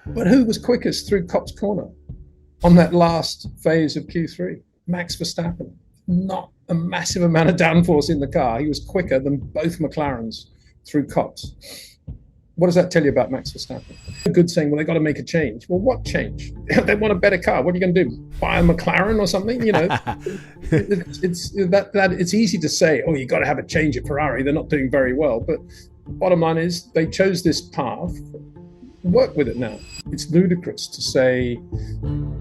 But who was quickest through Copse Corner on that last phase of Q3? Max Verstappen. Not a massive amount of downforce in the car. He was quicker than both McLarens through Copse. What does that tell you about Max Verstappen? Good saying, well, they got to make a change. Well, what change? They want a better car. What are you going to do? Buy a McLaren or something? You know, it's easy to say, oh, you got to have a change at Ferrari. They're not doing very well. But bottom line is they chose this path. Work with it now. It's ludicrous to say,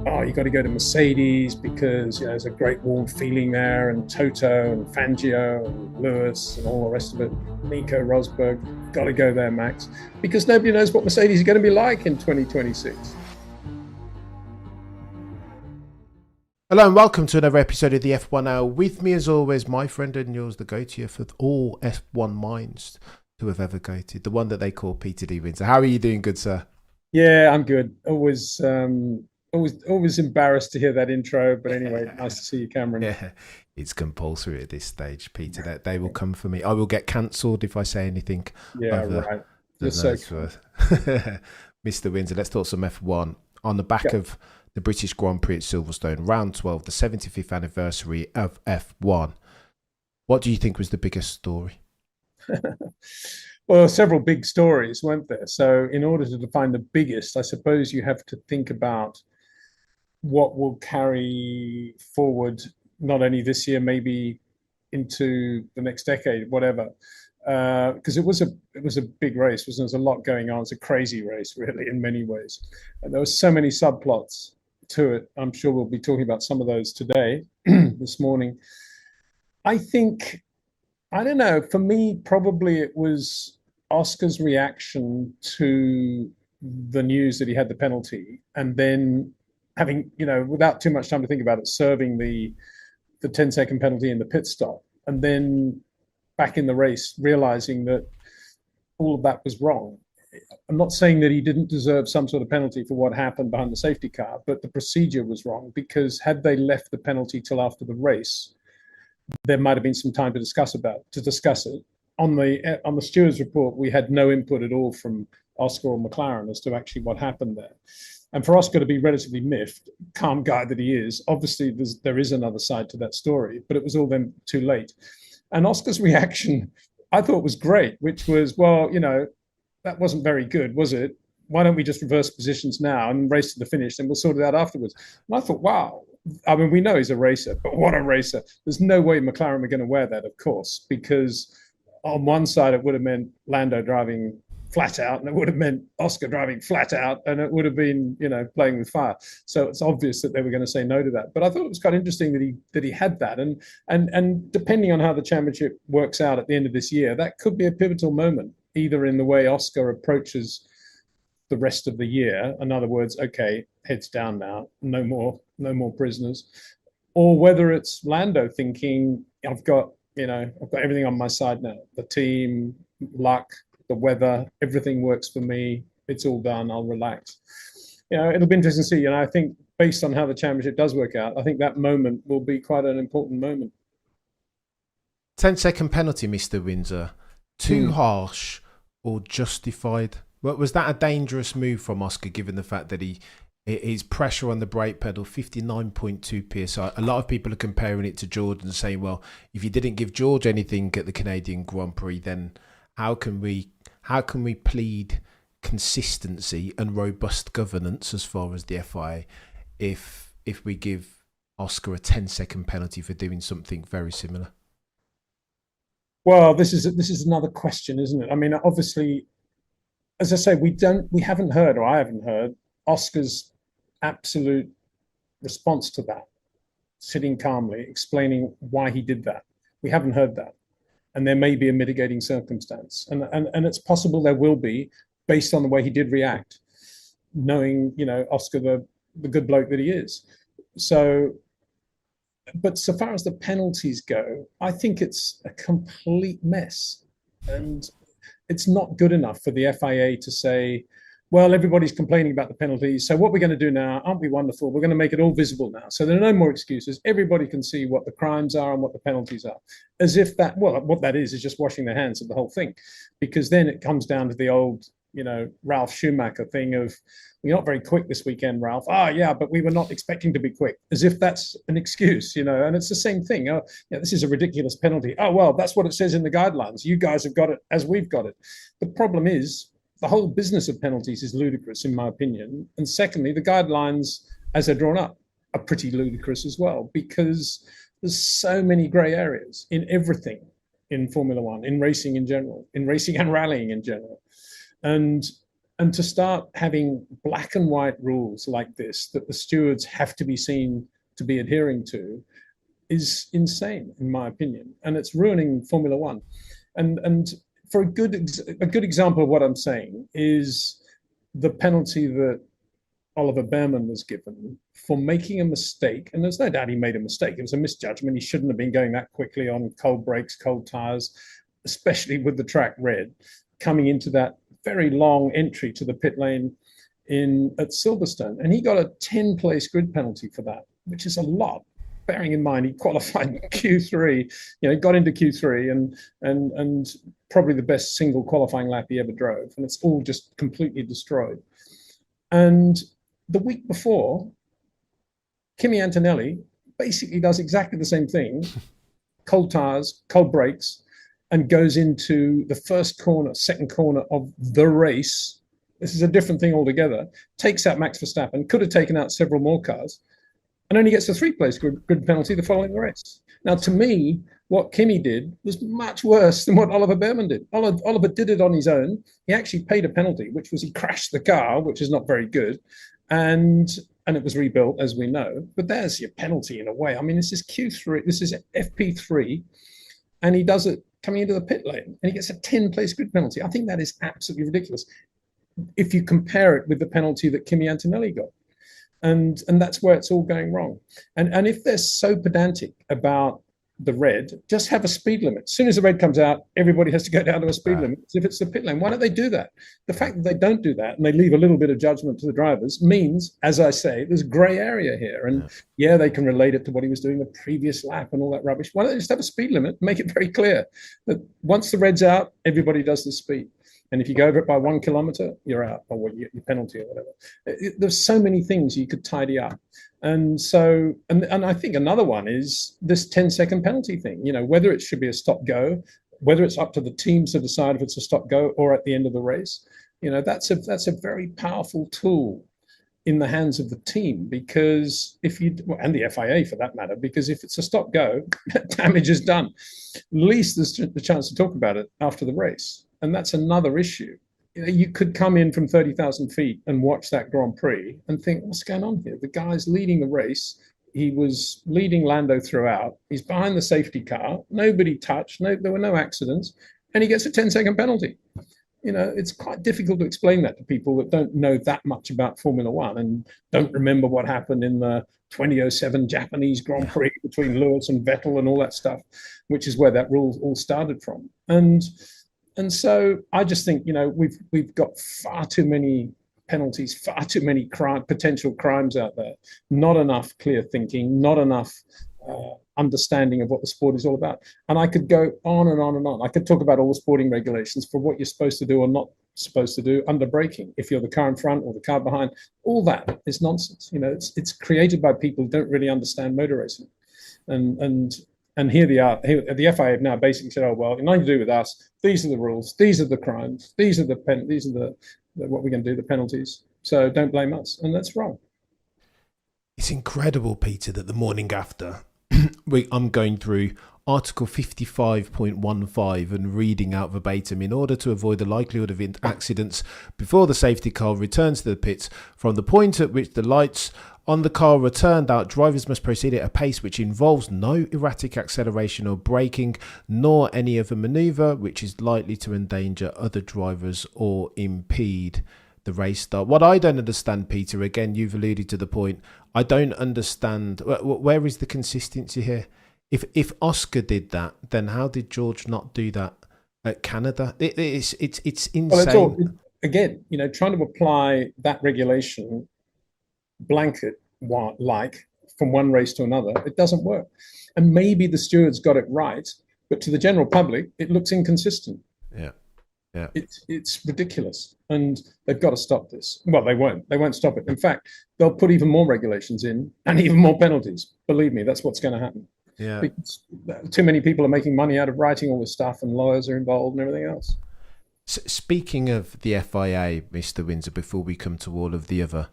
oh, you got to go to Mercedes because there's a great warm feeling there, and Toto and Fangio and Lewis and all the rest of it. Nico Rosberg, got to go there, Max, because nobody knows what Mercedes is going to be like in 2026. Hello and welcome to another episode of the F1 Hour. With me as always, my friend and yours, the go-to for all F1 minds who have ever goated, the one that they call Peter D. Windsor. How are you doing, good sir? Yeah, I'm good. Always embarrassed to hear that intro, but anyway, nice to see you, Cameron. Yeah, it's compulsory at this stage, Peter. That they will come for me. I will get cancelled if I say anything. Yeah, right. You're so cool. Mr. Windsor, let's talk some F1 on the back of the British Grand Prix at Silverstone, round 12, the 75th anniversary of F1. What do you think was the biggest story? Well, several big stories, weren't there? So in order to define the biggest, I suppose you have to think about what will carry forward, not only this year, maybe into the next decade, whatever. Because it was a big race, wasn't there? There's a lot going on. It's a crazy race, really, in many ways. And there were so many subplots to it. I'm sure we'll be talking about some of those today, this morning. I don't know, for me, probably it was Oscar's reaction to the news that he had the penalty, and then having, without too much time to think about it, serving the 10-second penalty in the pit stop, and then back in the race, realizing that all of that was wrong. I'm not saying that he didn't deserve some sort of penalty for what happened behind the safety car, but the procedure was wrong, because had they left the penalty till after the race, there might have been some time to discuss it. On the stewards report, we had no input at all from Oscar or McLaren as to actually what happened there. And for Oscar to be relatively miffed, calm guy that he is, obviously there is another side to that story, but it was all then too late. And Oscar's reaction, I thought, was great, which was, well, that wasn't very good, was it? Why don't we just reverse positions now and race to the finish, and we'll sort it out afterwards? And I thought, wow. I mean, we know he's a racer, but what a racer. There's no way McLaren were going to wear that, of course, because on one side it would have meant Lando driving flat out, and it would have meant Oscar driving flat out, and it would have been, playing with fire. So it's obvious that they were going to say no to that. But I thought it was quite interesting that he had that. And depending on how the championship works out at the end of this year, that could be a pivotal moment, either in the way Oscar approaches the rest of the year. In other words, okay, heads down now, no more prisoners, or whether it's Lando thinking, I've got everything on my side now. The team, luck, the weather, everything works for me. It's all done. I'll relax. It'll be interesting to see. I think based on how the championship does work out, I think that moment will be quite an important moment. 10-second penalty, Mr. Windsor. Too harsh or justified? Was that a dangerous move from Oscar, given the fact that his pressure on the brake pedal, 59.2 psi? A lot of people are comparing it to George and saying, well, if you didn't give George anything at the Canadian Grand Prix, then how can we plead consistency and robust governance as far as the FIA if we give Oscar a 10-second penalty for doing something very similar? Well, this is another question, isn't it? I mean, obviously, as I say, we haven't heard, or I haven't heard, Oscar's absolute response to that, sitting calmly, explaining why he did that. We haven't heard that. And there may be a mitigating circumstance. And it's possible there will be, based on the way he did react, knowing, Oscar, the good bloke that he is. So, but so far as the penalties go, I think it's a complete mess. And it's not good enough for the FIA to say, well, everybody's complaining about the penalties, so what we're going to do now, aren't we wonderful? We're going to make it all visible now. So there are no more excuses. Everybody can see what the crimes are and what the penalties are. As if that, well, what that is just washing their hands of the whole thing. Because then it comes down to the old, Ralph Schumacher thing of, "You're not very quick this weekend, Ralph." "Oh, yeah, but we were not expecting to be quick," as if that's an excuse, and it's the same thing. "Oh, yeah, this is a ridiculous penalty." "Oh, well, that's what it says in the guidelines. You guys have got it as we've got it." The problem is the whole business of penalties is ludicrous, in my opinion. And secondly, the guidelines, as they're drawn up, are pretty ludicrous as well, because there's so many grey areas in everything in Formula One, in racing in general, in racing and rallying in general. And to start having black and white rules like this that the stewards have to be seen to be adhering to is insane, in my opinion, and it's ruining Formula One. And for a good example of what I'm saying is the penalty that Oliver Bearman was given for making a mistake, and there's no doubt he made a mistake. It was a misjudgment. He shouldn't have been going that quickly on cold brakes, cold tires, especially with the track red, coming into that very long entry to the pit lane at Silverstone. And he got a 10-place grid penalty for that, which is a lot, bearing in mind he qualified in Q3, got into Q3 and probably the best single qualifying lap he ever drove. And it's all just completely destroyed. And the week before, Kimi Antonelli basically does exactly the same thing, cold tires, cold brakes, and goes into the second corner of the race. This is a different thing altogether. Takes out Max Verstappen, could have taken out several more cars, and only gets a 3-place grid penalty the following race. Now, to me, what Kimi did was much worse than what Oliver Bearman did. Oliver did it on his own. He actually paid a penalty, which was he crashed the car, which is not very good, and it was rebuilt, as we know. But there's your penalty in a way. I mean, this is Q3, this is FP3, and he does it coming into the pit lane, and he gets a 10-place grid penalty. I think that is absolutely ridiculous if you compare it with the penalty that Kimi Antonelli got. And that's where it's all going wrong. And if they're so pedantic about the red, just have a speed limit. As soon as the red comes out, everybody has to go down to a speed limit as if it's the pit lane. Why don't they do that? The fact that they don't do that and they leave a little bit of judgment to the drivers means, as I say, there's grey area here. And yeah, they can relate it to what he was doing the previous lap and all that rubbish. Why don't they just have a speed limit, make it very clear that once the red's out, everybody does the speed. And if you go over it by 1 kilometer, you're out, or what, your penalty or whatever. There's so many things you could tidy up. And so, and I think another one is this 10-second penalty thing, whether it should be a stop-go, whether it's up to the teams to decide if it's a stop-go or at the end of the race. That's a very powerful tool in the hands of the team, because and the FIA for that matter, because if it's a stop-go, damage is done. At least there's the chance to talk about it after the race. And that's another issue. You could come in from 30,000 feet and watch that Grand Prix and think, what's going on here? The guy's leading the race. He was leading Lando throughout. He's behind the safety car. Nobody touched. There were no accidents. And he gets a 10-second penalty. It's quite difficult to explain that to people that don't know that much about Formula One and don't remember what happened in the 2007 Japanese Grand Prix between Lewis and Vettel and all that stuff, which is where that rule all started from. And so I just think, we've got far too many penalties, far too many potential crimes out there, not enough clear thinking, not enough understanding of what the sport is all about. And I could go on and on and on. I could talk about all the sporting regulations for what you're supposed to do or not supposed to do under braking, if you're the car in front or the car behind. All that is nonsense. It's created by people who don't really understand motor racing. And here they are. The FIA have now basically said, "Oh well, nothing to do with us. These are the rules. These are the crimes. These are what we're going to do. The penalties. So don't blame us." And that's wrong. It's incredible, Peter, that the morning after, I'm going through Article 55.15 and reading out verbatim: in order to avoid the likelihood of accidents before the safety car returns to the pits, from the point at which the lights on the car are turned out, drivers must proceed at a pace which involves no erratic acceleration or braking, nor any other manoeuvre which is likely to endanger other drivers or impede the race start. What I don't understand, Peter, again, you've alluded to the point, I don't understand, where is the consistency here? If Oscar did that, then how did George not do that at Canada? It's insane. Well, it's all, again, trying to apply that regulation blanket like from one race to another, it doesn't work. And maybe the stewards got it right, but to the general public, it looks inconsistent. Yeah. Yeah. It's ridiculous, and they've got to stop this. Well, they won't. They won't stop it. In fact, they'll put even more regulations in and even more penalties. Believe me, that's what's going to happen. Yeah. Because too many people are making money out of writing all this stuff, and lawyers are involved and everything else. Speaking of the FIA, Mr. Windsor, before we come to all of the other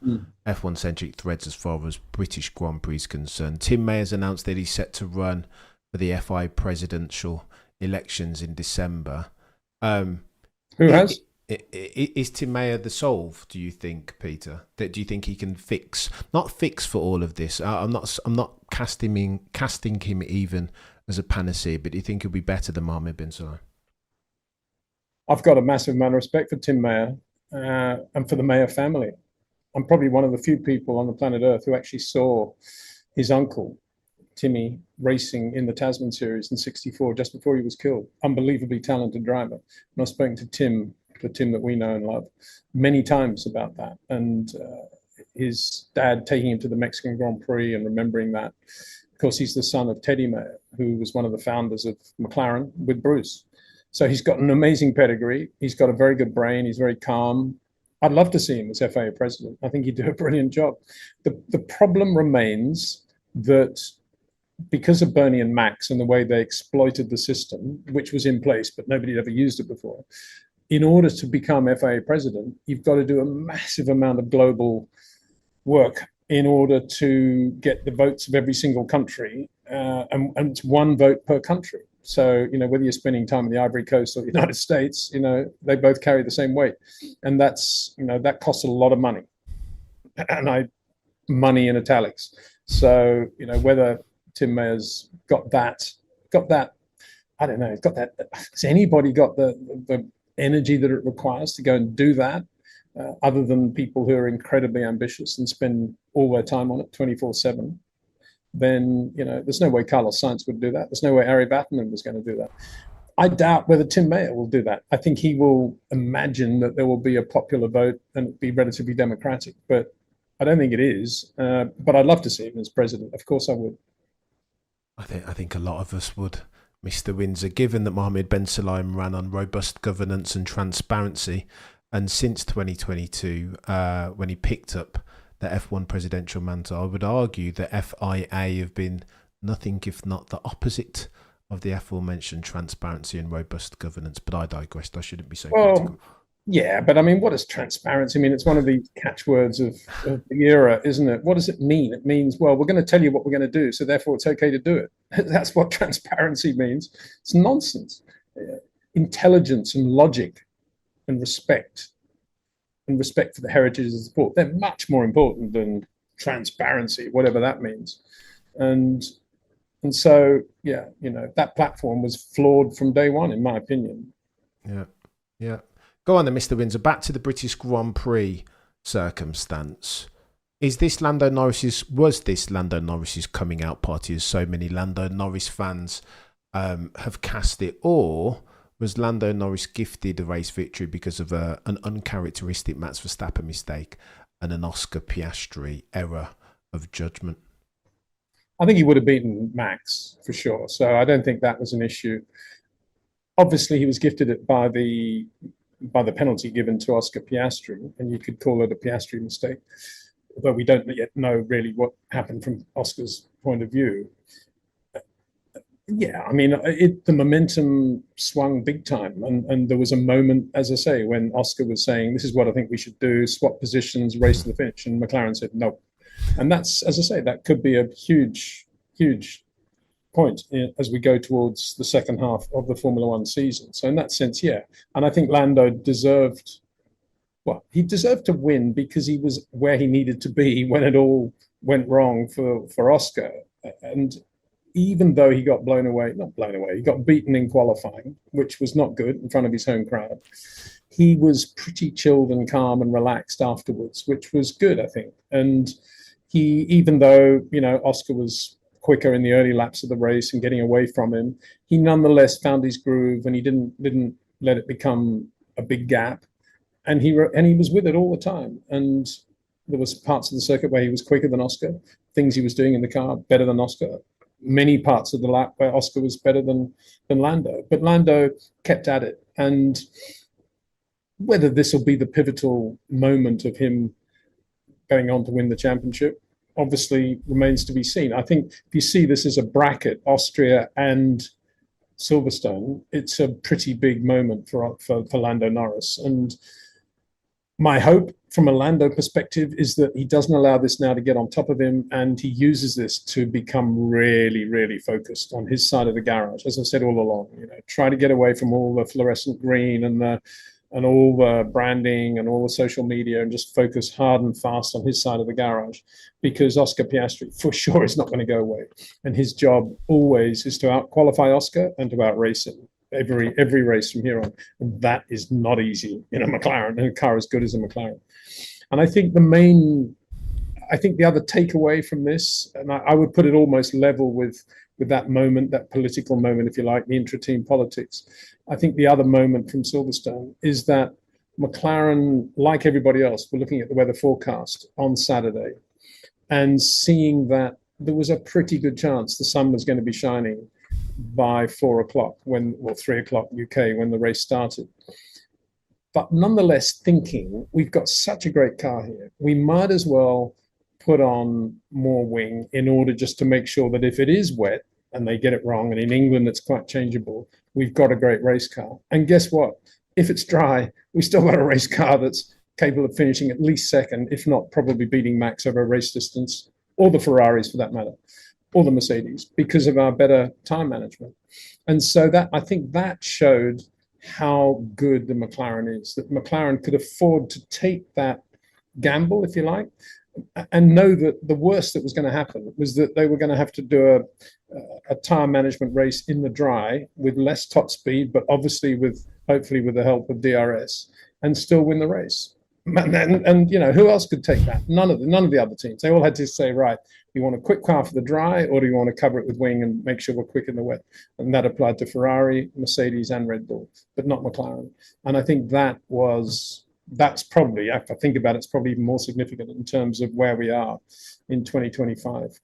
F1-centric threads as far as British Grand Prix is concerned, Tim May has announced that he's set to run for the FIA presidential elections in December. Who has? Is Tim Mayer the solve, do you think, Peter? Do you think he can not fix for all of this? I'm not casting him even as a panacea, but do you think he'll be better than Mohammed bin Salman? I've got a massive amount of respect for Tim Mayer and for the Mayer family. I'm probably one of the few people on the planet Earth who actually saw his uncle, Timmy, racing in the Tasman Series in '64, just before he was killed. Unbelievably talented driver. And I've spoken to Tim, the Tim that we know and love, many times about that. And his dad taking him to the Mexican Grand Prix and remembering that. Of course, he's the son of Teddy Mayer, who was one of the founders of McLaren with Bruce. So he's got an amazing pedigree. He's got a very good brain. He's very calm. I'd love to see him as FIA president. I think he'd do a brilliant job. The problem remains that because of Bernie and Max and the way they exploited the system, which was in place, but nobody had ever used it before, in order to become FIA president, you've got to do a massive amount of global work in order to get the votes of every single country, and it's one vote per country. So, whether you're spending time in the Ivory Coast or the United States, they both carry the same weight. And that's, that costs a lot of money. And money in italics. So, whether Tim Mayer's got that, I don't know, has anybody got the energy that it requires to go and do that, other than people who are incredibly ambitious and spend all their time on it 24/7? Then, there's no way Carlos Sainz would do that. There's no way Ari Batman was going to do that. I doubt whether Tim Mayer will do that. I think he will imagine that there will be a popular vote and be relatively democratic, but I don't think it is. But I'd love to see him as president. Of course I would. I think a lot of us would, Mr. Windsor, given that Mohammed bin Salman ran on robust governance and transparency, and since 2022, when he picked up the F1 presidential mantle, I would argue that FIA have been nothing if not the opposite of the aforementioned transparency and robust governance. But I digress. I shouldn't be so critical. Yeah, but I mean, what is transparency? I mean, it's one of the catchwords of the era, isn't it? What does it mean? It means, well, we're going to tell you what we're going to do, so therefore it's okay to do it. That's what transparency means. It's nonsense. Intelligence and logic and respect for the heritage of the sport, they're much more important than transparency, whatever that means. And so, yeah, that platform was flawed from day one, in my opinion. Yeah. Go on then, Mr. Windsor. Back to the British Grand Prix circumstance. Was this Lando Norris's coming out party, as so many Lando Norris fans have cast it, or was Lando Norris gifted a race victory because of an uncharacteristic Max Verstappen mistake and an Oscar Piastri error of judgment? I think he would have beaten Max for sure. So I don't think that was an issue. Obviously, he was gifted it by the penalty given to Oscar Piastri, and you could call it a Piastri mistake, although we don't yet know really what happened from Oscar's point of view. Yeah, I mean, the momentum swung big time. And there was a moment, as I say, when Oscar was saying, this is what I think we should do, swap positions, race to the finish. And McLaren said, no. And that's, as I say, that could be a huge, huge point as we go towards the second half of the Formula One season. So in that sense, yeah. And I think Lando deserved to win because he was where he needed to be when it all went wrong for Oscar. And even though he got he got beaten in qualifying, which was not good in front of his home crowd, he was pretty chilled and calm and relaxed afterwards, which was good, I think. And even though, Oscar was quicker in the early laps of the race and getting away from him, he nonetheless found his groove, and he didn't let it become a big gap. And he was with it all the time. And there was parts of the circuit where he was quicker than Oscar, things he was doing in the car better than Oscar. Many parts of the lap where Oscar was better than Lando, but Lando kept at it. And Whether this will be the pivotal moment of him going on to win the championship obviously remains to be seen. I think if you see this as a bracket, Austria and Silverstone, it's a pretty big moment for Lando Norris. And my hope from a Lando perspective is that he doesn't allow this now to get on top of him, and he uses this to become really, really focused on his side of the garage. As I said all along, try to get away from all the fluorescent green and all the branding and all the social media, and just focus hard and fast on his side of the garage, because Oscar Piastri for sure is not going to go away. And his job always is to out-qualify Oscar and to out-race him every race from here on. And that is not easy in a McLaren, in a car as good as a McLaren. And I think the other takeaway from this, and I would put it almost level with that moment, that political moment, if you like, the intra-team politics. I think the other moment from Silverstone is that McLaren, like everybody else, were looking at the weather forecast on Saturday and seeing that there was a pretty good chance the sun was going to be shining by 4 o'clock, 3 o'clock UK, when the race started. But nonetheless, thinking, we've got such a great car here, we might as well put on more wing in order just to make sure that if it is wet and they get it wrong, and in England it's quite changeable, we've got a great race car. And guess what? If it's dry, we still got a race car that's capable of finishing at least second, if not probably beating Max over a race distance, or the Ferraris for that matter, or the Mercedes, because of our better time management. And so that, I think that showed how good the McLaren is, that McLaren could afford to take that gamble, if you like, and know that the worst that was going to happen was that they were going to have to do a tire management race in the dry with less top speed, but obviously hopefully with the help of DRS, and still win the race. And who else could take that? None of the other teams. They all had to say, right, you want a quick car for the dry, or do you want to cover it with wing and make sure we're quick in the wet? And that applied to Ferrari, Mercedes, and Red Bull, but not McLaren. And I think that's probably, if I think about it, it's probably even more significant in terms of where we are in 2025.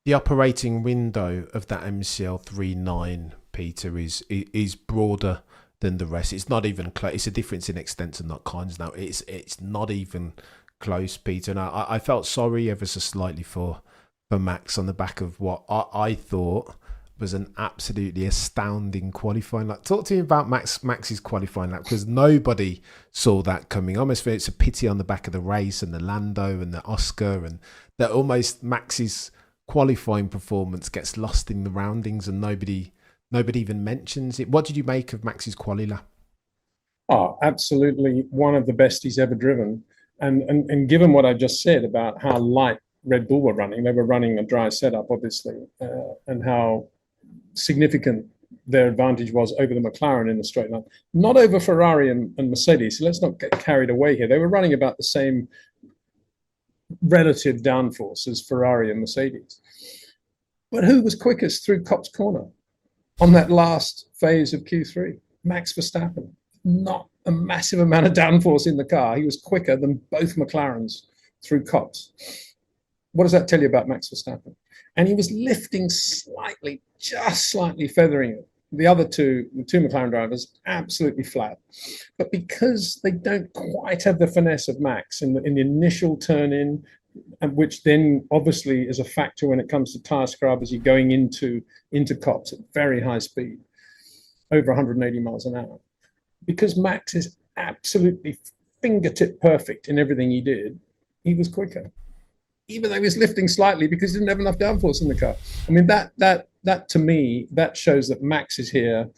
The operating window of that MCL 3.9, Peter, is broader than the rest. It's not even close. It's a difference in extent and not kinds now. It's not even close, Peter. And I felt sorry ever so slightly for Max on the back of what I thought was an absolutely astounding qualifying lap. Talk to me about Max's qualifying lap, because nobody saw that coming. I almost feel it's a pity on the back of the race and the Lando and the Oscar, and that almost Max's qualifying performance gets lost in the roundings and nobody even mentions it. What did you make of Max's quali lap? Oh, absolutely one of the best he's ever driven. And given what I just said about how light Red Bull were running, they were running a dry setup, obviously, and how significant their advantage was over the McLaren in the straight line. Not over Ferrari and Mercedes. So let's not get carried away here. They were running about the same relative downforce as Ferrari and Mercedes. But who was quickest through Copse Corner on that last phase of Q3? Max Verstappen. Not a massive amount of downforce in the car. He was quicker than both McLarens through Copse. What does that tell you about Max Verstappen? And he was lifting slightly, just slightly feathering it. The two McLaren drivers, absolutely flat. But because they don't quite have the finesse of Max in the initial turn-in, and which then obviously is a factor when it comes to tyre scrub as you're going into Copse at very high speed, over 180 miles an hour. Because Max is absolutely fingertip perfect in everything he did, he was quicker, even though he was lifting slightly because he didn't have enough downforce in the car. I mean, that to me, that shows that Max is here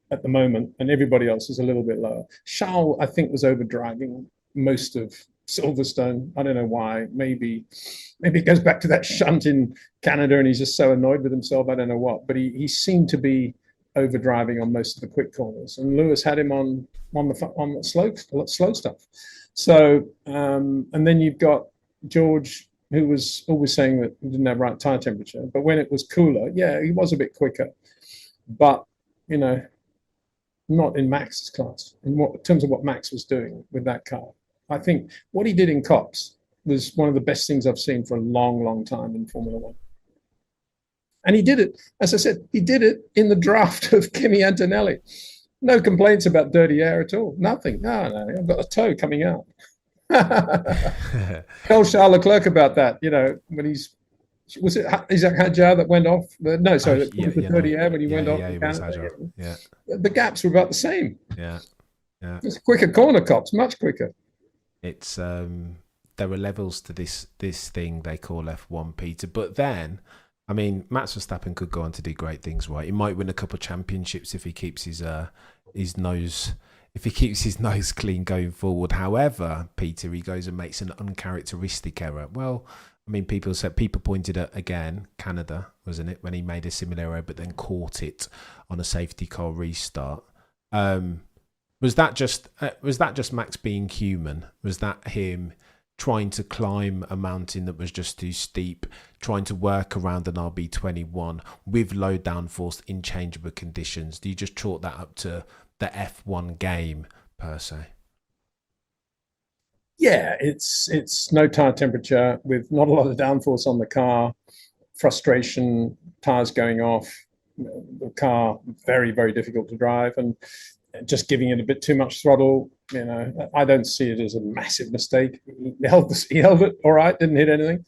at the moment and everybody else is a little bit lower. Charles, I think, was overdriving most of Silverstone. I don't know why. Maybe it goes back to that shunt in Canada and he's just so annoyed with himself. I don't know what, but he seemed to be overdriving on most of the quick corners, and Lewis had him on the slow stuff. So and then you've got George, who was always saying that he didn't have right tire temperature, but when it was cooler, yeah, he was a bit quicker, but not in Max's class. In terms of what Max was doing with that car, I think what he did in Copse was one of the best things I've seen for a long, long time in Formula One. And he did it, as I said, he did it in the draft of Kimi Antonelli. No complaints about dirty air at all. Nothing. No, I've got a toe coming out. Tell Charles Leclerc about that. When was it Isaac Hadjar that went off? No, sorry, that was the dirty air when he went off. Yeah, it was Hadjar. Yeah, the gaps were about the same. Yeah. It's quicker corner cops, much quicker. It's there are levels to this thing they call F1, Peter. But then, I mean, Max Verstappen could go on to do great things, right? He might win a couple of championships if he keeps his nose. If he keeps his nose clean going forward. However, Peter, he goes and makes an uncharacteristic error. Well, I mean, people pointed at, again, Canada, wasn't it, when he made a similar error but then caught it on a safety car restart. Was that just Max being human? Was that him trying to climb a mountain that was just too steep, trying to work around an RB21 with low downforce in changeable conditions? Do you just chalk that up to the F1 game per se? Yeah, it's no tire temperature with not a lot of downforce on the car, frustration, tires going off, the car very, very difficult to drive, and just giving it a bit too much throttle. I don't see it as a massive mistake. He held it all right, didn't hit anything,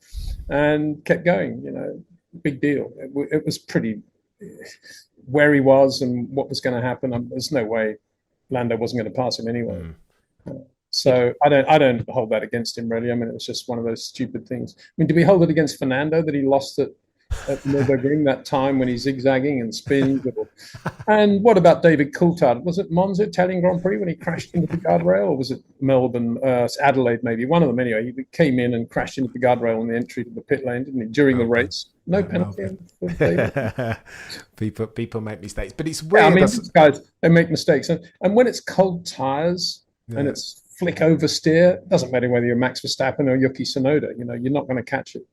and kept going. Big deal. It was pretty where he was and what was going to happen. There's no way Lando wasn't going to pass him anyway. So I don't hold that against him, really. I mean, it was just one of those stupid things. I mean, do we hold it against Fernando that he lost it at Nürburgring that time when he's zigzagging and spins? And what about David Coulthard? Was it Monza, Italian Grand Prix, when he crashed into the guardrail? Or was it Melbourne, Adelaide maybe? One of them anyway. He came in and crashed into the guardrail on the entry to the pit lane, didn't he, during the race? No penalty. People make mistakes, but it's weird. Yeah, I mean, these guys, they make mistakes. And when it's cold tyres and it's flick oversteer, it doesn't matter whether you're Max Verstappen or Yuki Tsunoda, you're not going to catch it.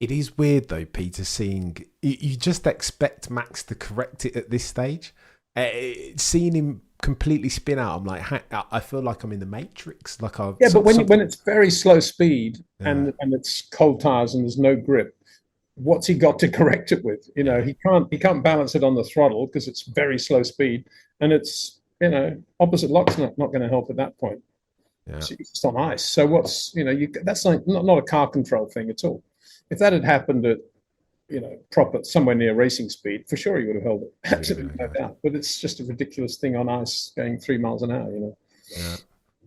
It is weird though, Peter, seeing you just expect Max to correct it at this stage. Seeing him completely spin out, I'm like, I feel like I'm in the Matrix. But when it's very slow speed and it's cold tires and there's no grip, what's he got to correct it with? He can't balance it on the throttle because it's very slow speed, and it's opposite lock's not going to help at that point. Yeah. So it's just on ice. So that's like not a car control thing at all. If that had happened at, proper somewhere near racing speed, for sure he would have held it. Absolutely no doubt. But it's just a ridiculous thing on ice going 3 miles an hour, Yeah.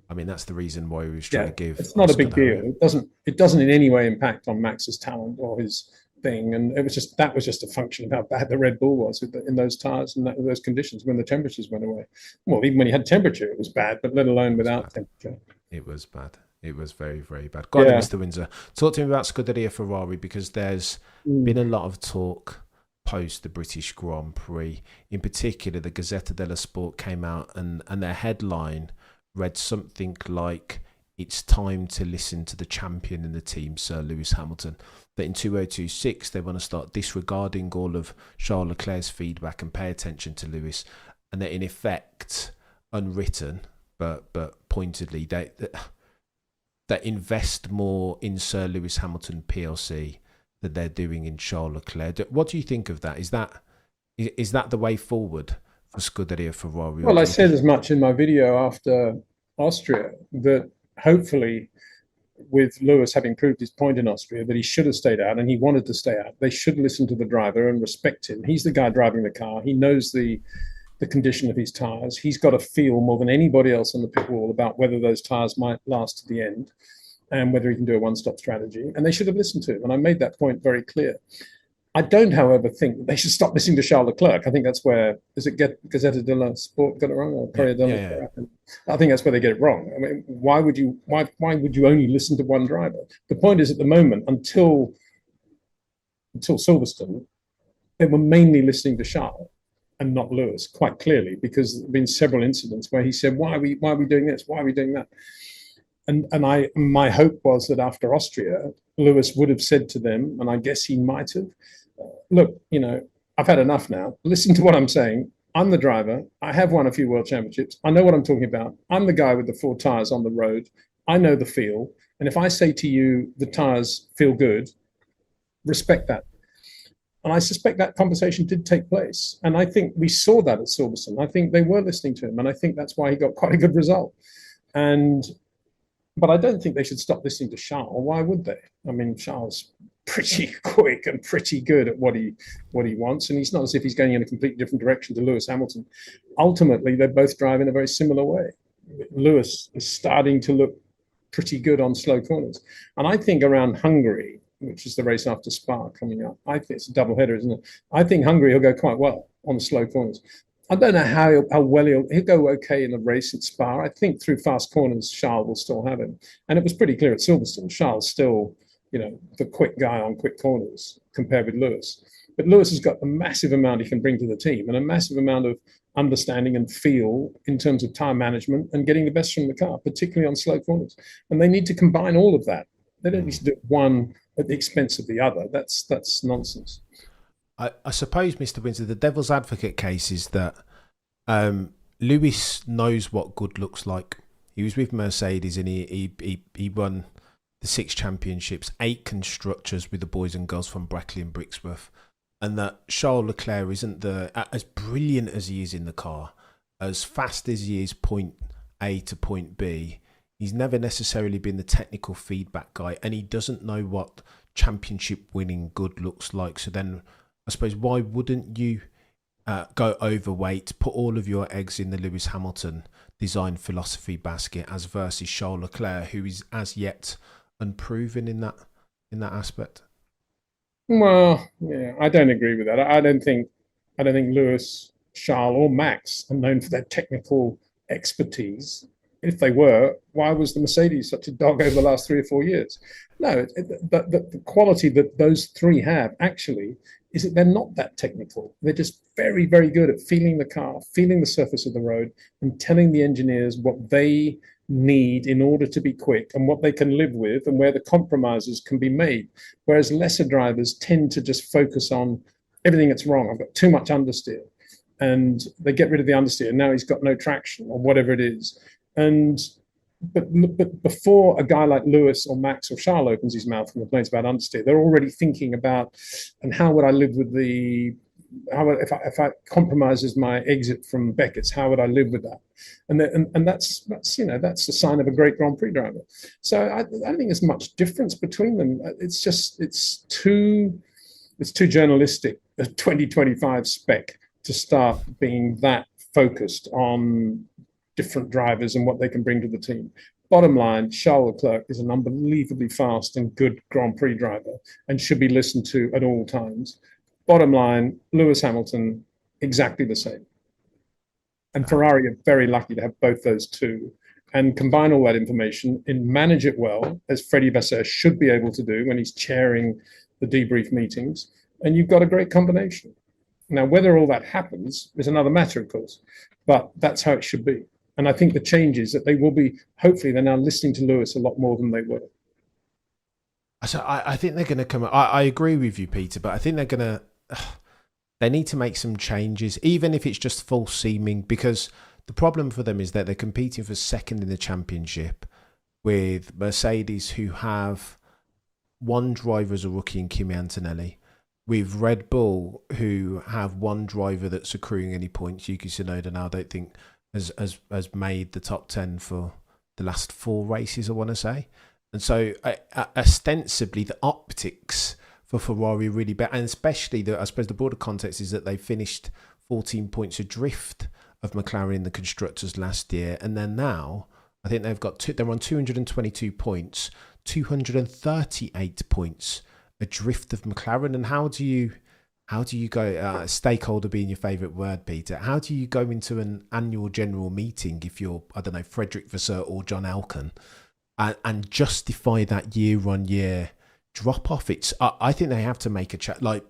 I mean, that's the reason why we was trying to give. It's not a big deal. It doesn't in any way impact on Max's talent or his thing. And that was just a function of how bad the Red Bull was in those tires and those conditions when the temperatures went away. Well, even when you had temperature, it was bad, but let alone without temperature. It was bad. It was very, very bad. Go on, Mr. Windsor. Talk to me about Scuderia Ferrari, because there's been a lot of talk post the British Grand Prix. In particular, the Gazzetta dello Sport came out and their headline read something like, "It's time to listen to the champion in the team, Sir Lewis Hamilton." That in 2026, they want to start disregarding all of Charles Leclerc's feedback and pay attention to Lewis. And that in effect, unwritten, but pointedly, that invest more in Sir Lewis Hamilton PLC than they're doing in Charles Leclerc. What do you think of that? Is that the way forward for Scuderia Ferrari? Well, I said as much in my video after Austria, that hopefully with Lewis having proved his point in Austria that he should have stayed out, and he wanted to stay out, they should listen to the driver and respect him. He's the guy driving the car. He knows the condition of his tires. He's got a feel more than anybody else on the pit wall about whether those tires might last to the end and whether he can do a one-stop strategy. And they should have listened to him. And I made that point very clear. I don't, however, think they should stop listening to Charles Leclerc. I think that's where, Gazzetta dello Sport got it wrong? Or Yeah. I think that's where they get it wrong. I mean, why would you only listen to one driver? The point is, at the moment, until Silverstone, they were mainly listening to Charles and not Lewis, quite clearly, because there have been several incidents where he said, why are we doing this? Why are we doing that? And my hope was that after Austria, Lewis would have said to them, and I guess he might have, look, I've had enough now. Listen to what I'm saying. I'm the driver. I have won a few world championships. I know what I'm talking about. I'm the guy with the 4 tires on the road. I know the feel. And if I say to you, the tires feel good, respect that. And I suspect that conversation did take place. And I think we saw that at Silverstone. I think they were listening to him. And I think that's why he got quite a good result. But I don't think they should stop listening to Charles. Why would they? I mean, Charles pretty quick and pretty good at what he wants, and he's not as if he's going in a completely different direction to Lewis Hamilton. Ultimately, they both drive in a very similar way. Lewis is starting to look pretty good on slow corners, and I think around Hungary, which is the race after Spa coming up, I think it's a double header, isn't it? I think Hungary will go quite well on the slow corners. I don't know how well he'll go okay in a race at Spa. I think through fast corners, Charles will still have him, and it was pretty clear at Silverstone. Charles still, the quick guy on quick corners compared with Lewis. But Lewis has got a massive amount he can bring to the team and a massive amount of understanding and feel in terms of time management and getting the best from the car, particularly on slow corners. And they need to combine all of that. They don't need to do one at the expense of the other. That's nonsense. I suppose, Mr. Windsor, the devil's advocate case is that Lewis knows what good looks like. He was with Mercedes and he won the 6 championships, 8 constructors with the boys and girls from Brackley and Brixworth, and that Charles Leclerc isn't as brilliant as he is in the car, as fast as he is point A to point B. He's never necessarily been the technical feedback guy, and he doesn't know what championship winning good looks like. So then I suppose, why wouldn't you go overweight, put all of your eggs in the Lewis Hamilton design philosophy basket as versus Charles Leclerc, who is as yet unproven in that aspect? Well, yeah, I don't agree with that. I don't think Lewis, Charles, or Max are known for their technical expertise. If they were, why was the Mercedes such a dog over the last 3 or 4 years? No, the quality that those 3 have actually is that they're not that technical. They're just very, very good at feeling the car, feeling the surface of the road, and telling the engineers what they need in order to be quick and what they can live with and where the compromises can be made. Whereas lesser drivers tend to just focus on everything that's wrong. I've got too much understeer. And they get rid of the understeer. Now he's got no traction or whatever it is. But before a guy like Lewis or Max or Charles opens his mouth and complains about understeer, they're already thinking about, and how would I live with if I compromises my exit from Beckett's, how would I live with that? And that's a sign of a great Grand Prix driver. So I don't think there's much difference between them. It's too journalistic, a 2025 spec, to start being that focused on different drivers and what they can bring to the team. Bottom line, Charles Leclerc is an unbelievably fast and good Grand Prix driver and should be listened to at all times. Bottom line, Lewis Hamilton, exactly the same. And Ferrari are very lucky to have both those two and combine all that information and manage it well, as Freddie Vasseur should be able to do when he's chairing the debrief meetings. And you've got a great combination. Now, whether all that happens is another matter, of course, but that's how it should be. And I think the change is that they will be, hopefully, they're now listening to Lewis a lot more than they were. So I think they're going to come. I agree with you, Peter, but I think they're going to. They need to make some changes, even if it's just false seeming, because the problem for them is that they're competing for second in the championship with Mercedes, who have one driver as a rookie in Kimi Antonelli, with Red Bull, who have one driver that's accruing any points. Yuki Tsunoda now, I don't think has made the top 10 for the last 4 races, I want to say. And so ostensibly the optics for Ferrari are really bad, and especially I suppose the broader context is that they finished 14 points adrift of McLaren in the constructors last year, and then now I think they're on 222 points, 238 points adrift of McLaren. And how do you go, stakeholder being your favourite word, Peter, how do you go into an annual general meeting if you're, I don't know, Frederick Vasseur or John Elkann and justify that year-on-year drop-off? I think they have to make a chat, like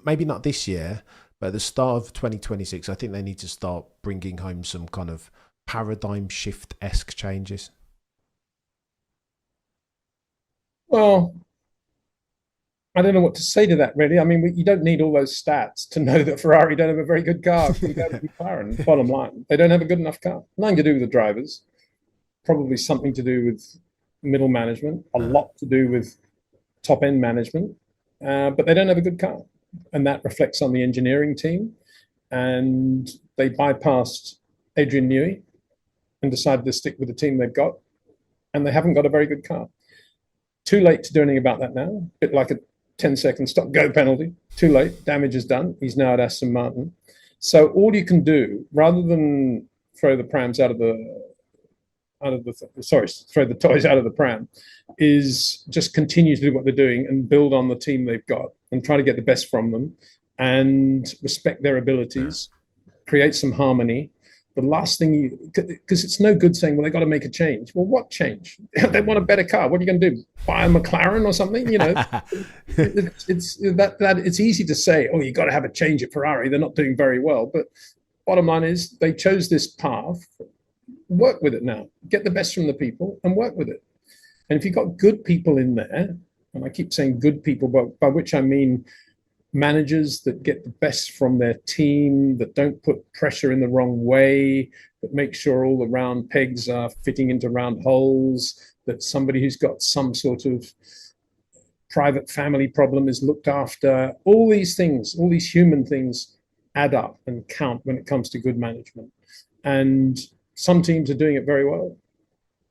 maybe not this year, but at the start of 2026, I think they need to start bringing home some kind of paradigm shift-esque changes. Well, I don't know what to say to that, really. I mean, you don't need all those stats to know that Ferrari don't have a very good car. McLaren, bottom line, they don't have a good enough car. Nothing to do with the drivers. Probably something to do with middle management. A lot to do with top-end management. But they don't have a good car. and that reflects on the engineering team. And they bypassed Adrian Newey and decided to stick with the team they've got, and they haven't got a very good car. Too late to do anything about that now. A bit like a 10-second stop-go penalty. Too late. Damage is done. He's now at Aston Martin. So all you can do, rather than throw the prams throw the toys out of the pram, is just continue to do what they're doing and build on the team they've got and try to get the best from them and respect their abilities, create some harmony. The last thing because it's no good saying, well, they got to make a change. Well, what change? They want a better car. What are you going to do? Buy a McLaren or something? It's easy to say, oh, you got to have a change at Ferrari. They're not doing very well. But bottom line is they chose this path. Work with it now. Get the best from the people and work with it. And if you've got good people in there, and I keep saying good people, but by which I mean managers that get the best from their team, that don't put pressure in the wrong way, that make sure all the round pegs are fitting into round holes, that somebody who's got some sort of private family problem is looked after. All these things, all these human things add up and count when it comes to good management. And some teams are doing it very well.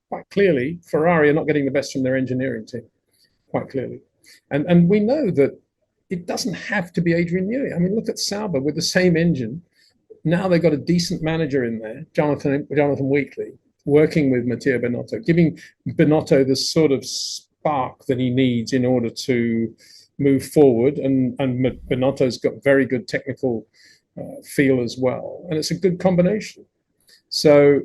Quite clearly, Ferrari are not getting the best from their engineering team, quite clearly. And we know that it doesn't have to be Adrian Newey. I mean, look at Sauber with the same engine. Now they've got a decent manager in there, Jonathan Wheatley, working with Matteo Binotto, giving Binotto the sort of spark that he needs in order to move forward. And Binotto's got very good technical feel as well. And it's a good combination. So,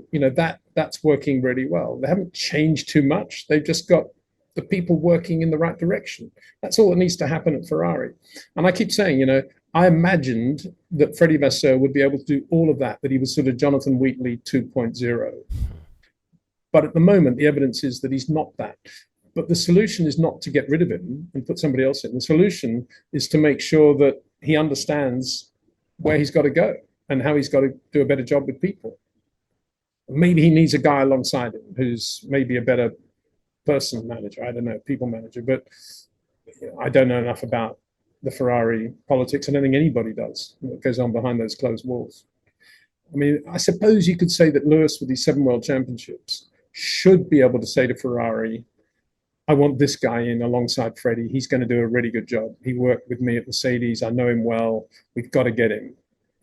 that's working really well. They haven't changed too much. They've just got the people working in the right direction. That's all that needs to happen at Ferrari. And I keep saying, I imagined that Freddie Vasseur would be able to do all of that he was sort of Jonathan Wheatley 2.0. But at the moment, the evidence is that he's not that. But the solution is not to get rid of him and put somebody else in. The solution is to make sure that he understands where he's got to go and how he's got to do a better job with people. Maybe he needs a guy alongside him who's maybe a better person manager, I don't know, people manager, but I don't know enough about the Ferrari politics. I don't think anybody does what goes on behind those closed walls. I mean, I suppose you could say that Lewis, with these 7 world championships, should be able to say to Ferrari, I want this guy in alongside Freddie. He's going to do a really good job. He worked with me at Mercedes. I know him well. We've got to get him.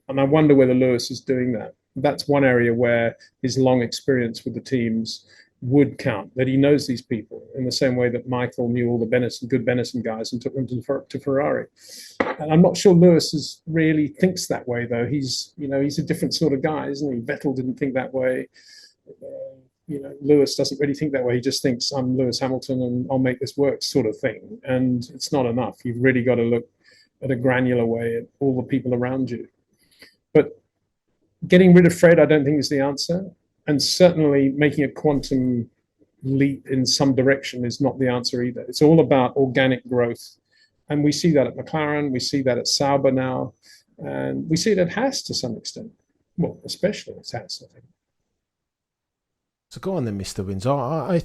And I wonder whether Lewis is doing that. That's one area where his long experience with the teams would count, that he knows these people in the same way that Michael knew all the good Benetton guys and took them to Ferrari. And I'm not sure Lewis really thinks that way, though. He's a different sort of guy, isn't he? Vettel didn't think that way. Lewis doesn't really think that way. He just thinks, I'm Lewis Hamilton and I'll make this work, sort of thing. And it's not enough. You've really got to look at a granular way at all the people around you. But getting rid of Fred, I don't think is the answer. And certainly making a quantum leap in some direction is not the answer either. It's all about organic growth. And we see that at McLaren, we see that at Sauber now, and we see it at Haas to some extent. Well, especially at Haas, I think. So go on then, Mr. Windsor. I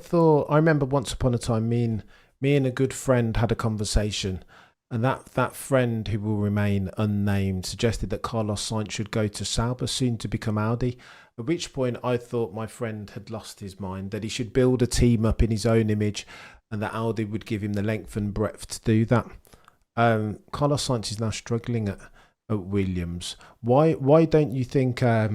remember once upon a time, me and a good friend had a conversation, and that friend, who will remain unnamed, suggested that Carlos Sainz should go to Sauber, soon to become Audi. At which point I thought my friend had lost his mind, that he should build a team up in his own image and that Audi would give him the length and breadth to do that. Carlos Sainz is now struggling at Williams. Why don't you think... let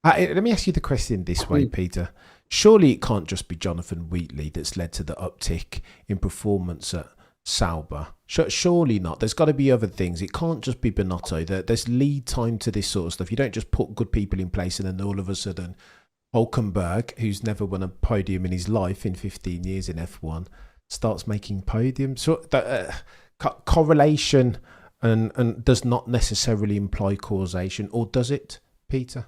me ask you the question this way, Peter. Surely it can't just be Jonathan Wheatley that's led to the uptick in performance at Sauber. Surely not. There's got to be other things. It can't just be Binotto. There's lead time to this sort of stuff. You don't just put good people in place and then all of a sudden Hulkenberg, who's never won a podium in his life in 15 years in F1, starts making podiums. So correlation and does not necessarily imply causation, or does it, Peter?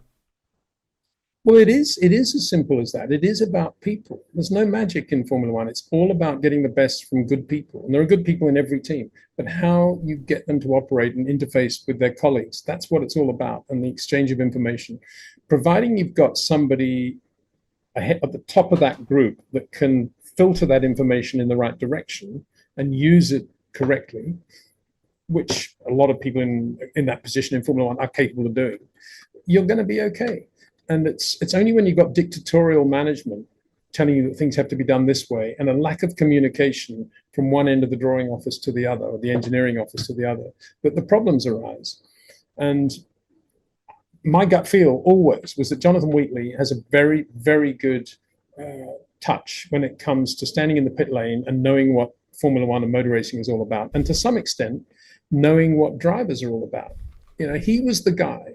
Well, it is as simple as that. It is about people. There's no magic in Formula One. It's all about getting the best from good people. And there are good people in every team. But how you get them to operate and interface with their colleagues, that's what it's all about, and the exchange of information. Providing you've got somebody at the top of that group that can filter that information in the right direction and use it correctly, which a lot of people in that position in Formula One are capable of doing, you're going to be okay. And it's only when you've got dictatorial management telling you that things have to be done this way, and a lack of communication from one end of the drawing office to the other, or the engineering office to the other, that the problems arise. And my gut feel always was that Jonathan Wheatley has a very, very good touch when it comes to standing in the pit lane and knowing what Formula One and motor racing is all about, and to some extent, knowing what drivers are all about. He was the guy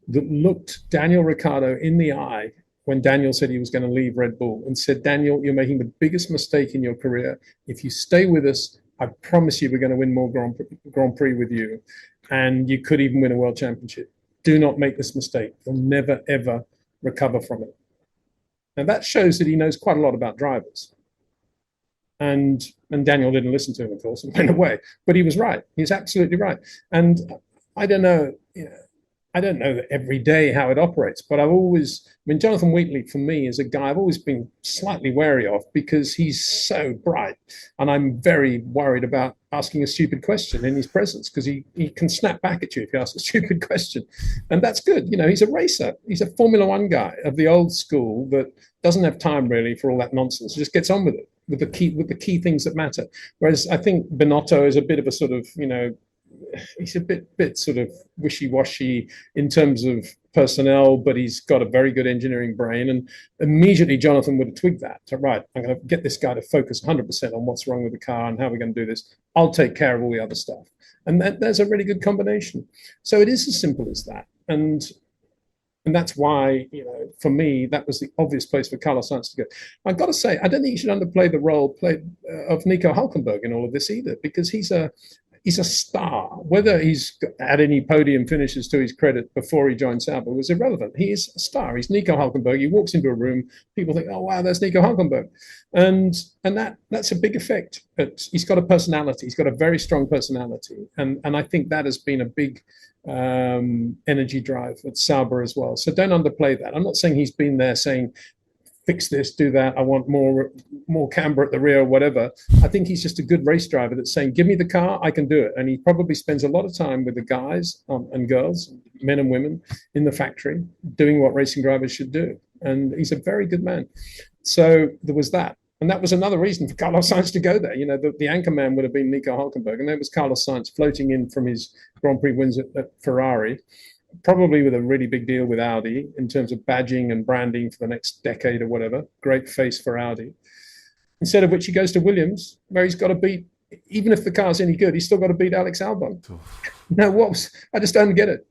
that looked Daniel Ricciardo in the eye when Daniel said he was going to leave Red Bull and said, Daniel, you're making the biggest mistake in your career. If you stay with us, I promise you we're going to win more Grand Prix with you. And you could even win a world championship. Do not make this mistake. You'll never, ever recover from it. And that shows that he knows quite a lot about drivers. And Daniel didn't listen to him, of course, and went away. But he was right. He's absolutely right. And I don't know, I don't know every day how it operates, but Jonathan Wheatley, for me, is a guy I've always been slightly wary of because he's so bright. And I'm very worried about asking a stupid question in his presence because he can snap back at you if you ask a stupid question. And that's good. He's a racer. He's a Formula One guy of the old school that doesn't have time really for all that nonsense. He just gets on with it, with the key things that matter. Whereas I think Binotto is a bit of a sort of, he's a bit sort of wishy-washy in terms of personnel, but he's got a very good engineering brain. And immediately Jonathan would have twigged that. So, right, I'm going to get this guy to focus 100% on what's wrong with the car and how we're going to do this. I'll take care of all the other stuff. And there's a really good combination. So it is as simple as that. And that's why, for me, that was the obvious place for Carlos Sainz to go. I've got to say, I don't think you should underplay the role played of Nico Hülkenberg in all of this either, because he's a star. Whether he's had any podium finishes to his credit before he joined Sauber was irrelevant. He is a star. He's Nico Hülkenberg. He walks into a room, people think, oh, wow, that's Nico Hülkenberg. And that's a big effect. But he's got a personality. He's got a very strong personality. And I think that has been a big energy drive at Sauber as well. So don't underplay that. I'm not saying he's been there saying, fix this, do that, I want more camber at the rear, whatever. I think he's just a good race driver that's saying, give me the car, I can do it. And he probably spends a lot of time with the guys and girls, men and women in the factory, doing what racing drivers should do. And he's a very good man. So there was that. And that was another reason for Carlos Sainz to go there. The anchor man would have been Nico Hülkenberg. And there was Carlos Sainz floating in from his Grand Prix wins at Ferrari, probably with a really big deal with Audi in terms of badging and branding for the next decade or whatever. Great face for Audi. Instead of which he goes to Williams, where he's got to beat, even if the car's any good, he's still got to beat Alex Albon. I just don't get it.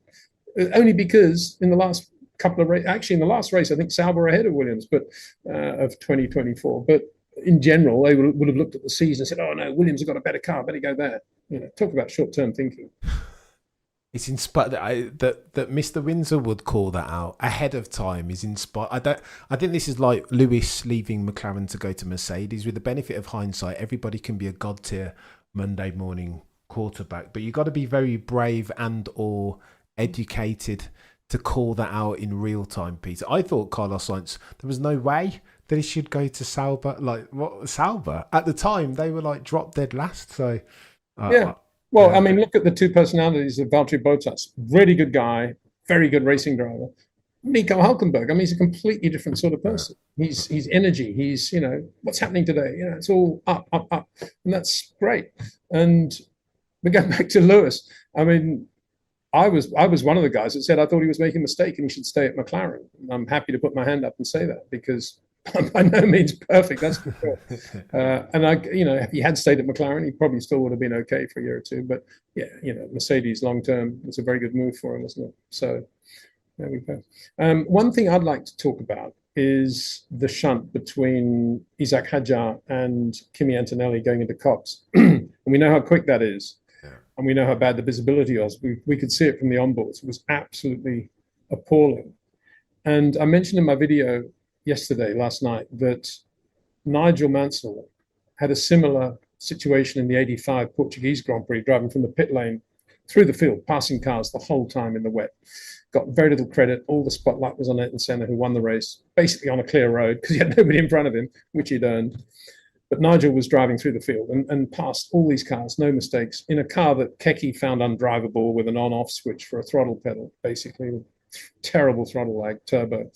Only because in the last couple of races, actually in the last race, I think Sauber ahead of Williams, but of 2024. But in general, they would have looked at the season and said, oh no, Williams have got a better car, better go there. Talk about short-term thinking. It's inspired that Mr. Windsor would call that out ahead of time. Is inspired. I think this is like Lewis leaving McLaren to go to Mercedes. With the benefit of hindsight, everybody can be a god tier Monday morning quarterback, but you got to be very brave and or educated to call that out in real time, Peter. I thought Carlos Sainz, there was no way that he should go to Sauber. Like what Sauber at the time, they were like drop dead last. So yeah. Well, I mean, look at the two personalities of Valtteri Bottas. Really good guy, very good racing driver. Nico Hülkenberg, I mean, he's a completely different sort of person. He's energy. He's, what's happening today? It's all up, up, up. And that's great. And we go back to Lewis. I mean, I was one of the guys that said I thought he was making a mistake and he should stay at McLaren. I'm happy to put my hand up and say that because I'm by no means perfect, that's for sure. And if he had stayed at McLaren, he probably still would have been okay for a year or two. But yeah, Mercedes long term was a very good move for him, wasn't it? So there we go. One thing I'd like to talk about is the shunt between Isaac Hadjar and Kimi Antonelli going into Cops. And we know how quick that is. Yeah. And we know how bad the visibility was. We could see it from the onboards. It was absolutely appalling. And I mentioned in my video last night, that Nigel Mansell had a similar situation in the 85 Portuguese Grand Prix, driving from the pit lane through the field, passing cars the whole time in the wet. Got very little credit. All the spotlight was on Ayrton Senna, who won the race, basically on a clear road because he had nobody in front of him, which he'd earned. But Nigel was driving through the field and passed all these cars, no mistakes, in a car that Keke found undrivable with an on-off switch for a throttle pedal, basically, with terrible throttle lag, turbo.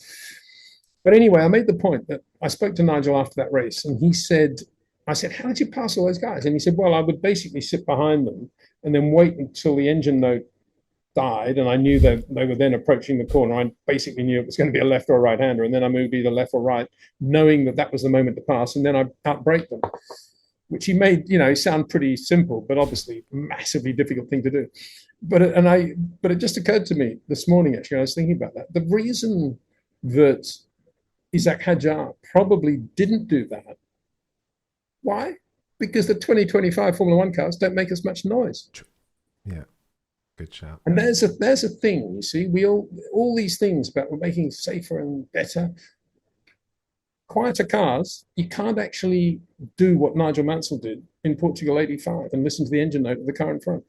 But anyway, I made the point that I spoke to Nigel after that race, and he said, I said, how did you pass all those guys? And he said, well, I would basically sit behind them and then wait until the engine note died, and I knew that they were then approaching the corner. I basically knew it was going to be a left or a right-hander, and then I moved either left or right, knowing that that was the moment to pass, and then I outbrake them, which he made, sound pretty simple, but obviously massively difficult thing to do. But it just occurred to me this morning, actually, I was thinking about that. The reason that Isaac Hadjar probably didn't do that, why? Because the 2025 Formula One cars don't make as much noise. Yeah. Good shout. And there's a thing, you see, we all these things about we're making safer and better, quieter cars. You can't actually do what Nigel Mansell did in Portugal '85 and listen to the engine note of the car in front.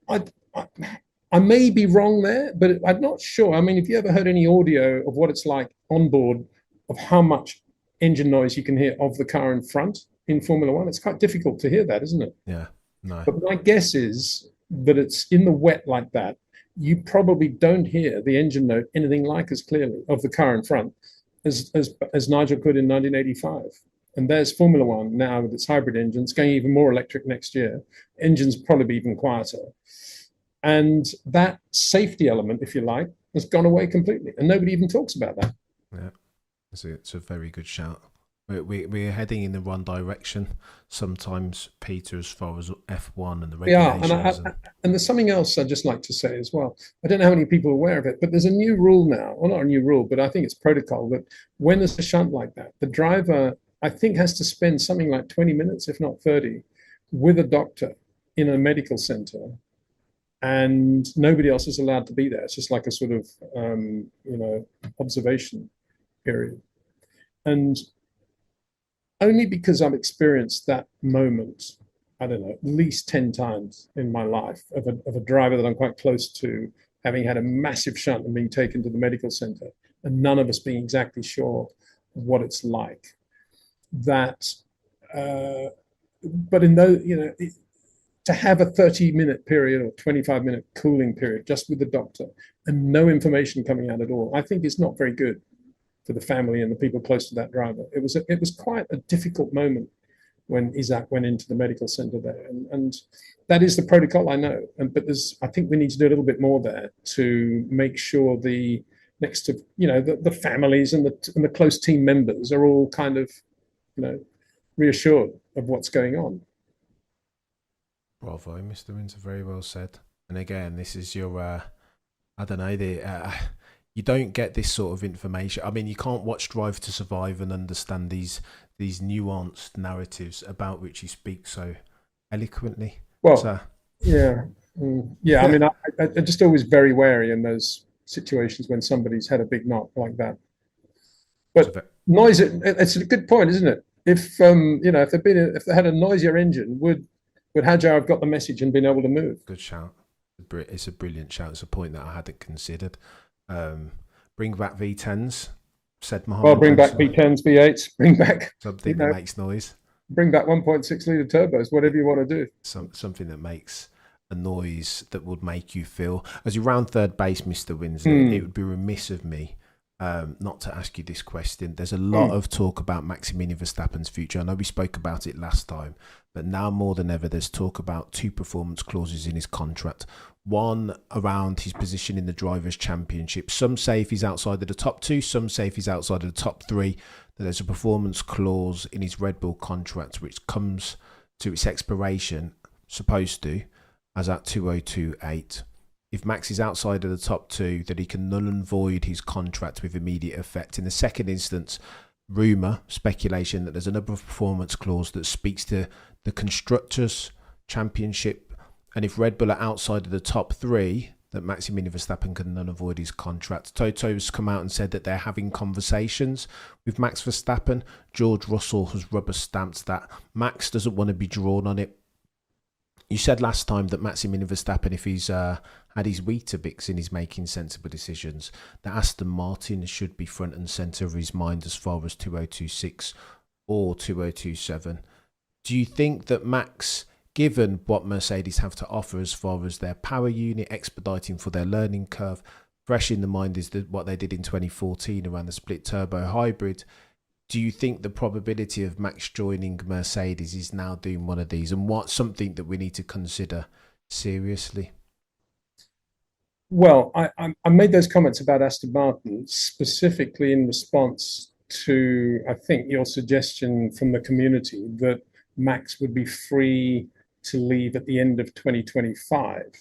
I may be wrong there, but I'm not sure. I mean, if you ever heard any audio of what it's like on board, of how much engine noise you can hear of the car in front in Formula One, it's quite difficult to hear that, isn't it? Yeah, no. But my guess is that it's in the wet like that, you probably don't hear the engine note anything like as clearly of the car in front as Nigel could in 1985. And there's Formula One now with its hybrid engines, going even more electric next year. Engines probably be even quieter. And that safety element, if you like, has gone away completely. And nobody even talks about that. Yeah, it's a very good shout. We're heading in the wrong direction sometimes, Peter, as far as F1 and the regulations. Yeah, and there's something else I'd just like to say as well. I don't know how many people are aware of it, but there's a new rule now. Well, not a new rule, but I think it's protocol that when there's a shunt like that, the driver, I think, has to spend something like 20 minutes, if not 30, with a doctor in a medical center, and nobody else is allowed to be there. It's just like a sort of, observation period. And only because I've experienced that moment, I don't know, at least 10 times in my life of a driver that I'm quite close to having had a massive shunt and being taken to the medical center, and none of us being exactly sure what it's like. But in those, to have a 30-minute period or 25-minute cooling period just with the doctor and no information coming out at all, I think is not very good for the family and the people close to that driver. It was quite a difficult moment when Isaac went into the medical center there, and that is the protocol, I know. But I think we need to do a little bit more there to make sure the families and the close team members are all kind of reassured of what's going on. Bravo, Mr. Windsor, very well said. And again, this is your you don't get this sort of information. I mean, you can't watch Drive to Survive and understand these nuanced narratives about which you speak so eloquently. Well, yeah. I mean, I'm just always very wary in those situations when somebody's had a big knock like that. But noise, it's a good point, isn't it? If if they had a noisier engine, would Hadjar have got the message and been able to move? Good shout. It's a brilliant shout. It's a point that I hadn't considered. Bring back V10s, said Mohammed. Well, bring back V10s, V8s, bring back something that makes noise. Bring back 1.6 litre turbos, whatever you want to do. Something that makes a noise that would make you feel. As you round third base, Mr. Windsor, it would be remiss of me not to ask you this question. There's a lot of talk about Maximilian Verstappen's future. I know we spoke about it last time, but now more than ever, there's talk about 2 performance clauses in his contract. One around his position in the Drivers' Championship. Some say if he's outside of the top 2, some say if he's outside of the top 3, that there's a performance clause in his Red Bull contract which comes to its expiration, supposed to, as at 2028. If Max is outside of the top 2, that he can null and void his contract with immediate effect. In the second instance, rumour, speculation that there's another performance clause that speaks to the Constructors' Championship, and if Red Bull are outside of the top 3, that Maximilian Verstappen can null and void his contract. Toto's come out and said that they're having conversations with Max Verstappen. George Russell has rubber stamped that Max doesn't want to be drawn on it. You said last time that Maximilian Verstappen, if he's had his Weetabix and he's making sensible decisions, that Aston Martin should be front and centre of his mind as far as 2026 or 2027. Do you think that Max, given what Mercedes have to offer as far as their power unit, expediting for their learning curve, fresh in the mind is what they did in 2014 around the split turbo hybrid, do you think the probability of Max joining Mercedes is now doing one of these, and what's something that we need to consider seriously? Well, I made those comments about Aston Martin specifically in response to, I think, your suggestion from the community that Max would be free to leave at the end of 2025.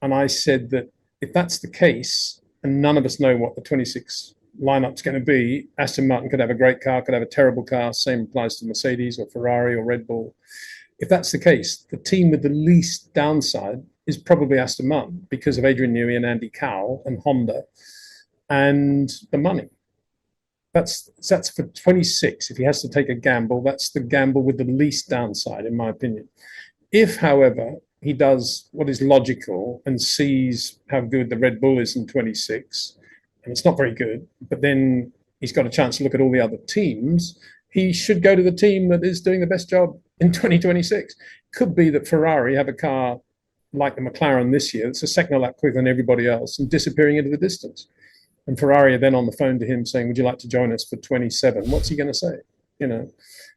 And I said that if that's the case, and none of us know what the 26 lineup's going to be, Aston Martin could have a great car, could have a terrible car. Same applies to Mercedes or Ferrari or Red Bull. If that's the case, the team with the least downside is probably Aston Martin because of Adrian Newey and Andy Cowell and Honda and the money. That's for 26. If he has to take a gamble, that's the gamble with the least downside, in my opinion. If, however, he does what is logical and sees how good the Red Bull is in 26, and it's not very good, but then he's got a chance to look at all the other teams, he should go to the team that is doing the best job in 2026. Could be that Ferrari have a car like the McLaren this year, it's a second a lap quicker than everybody else and disappearing into the distance. And Ferrari are then on the phone to him saying, would you like to join us for 27? What's he going to say?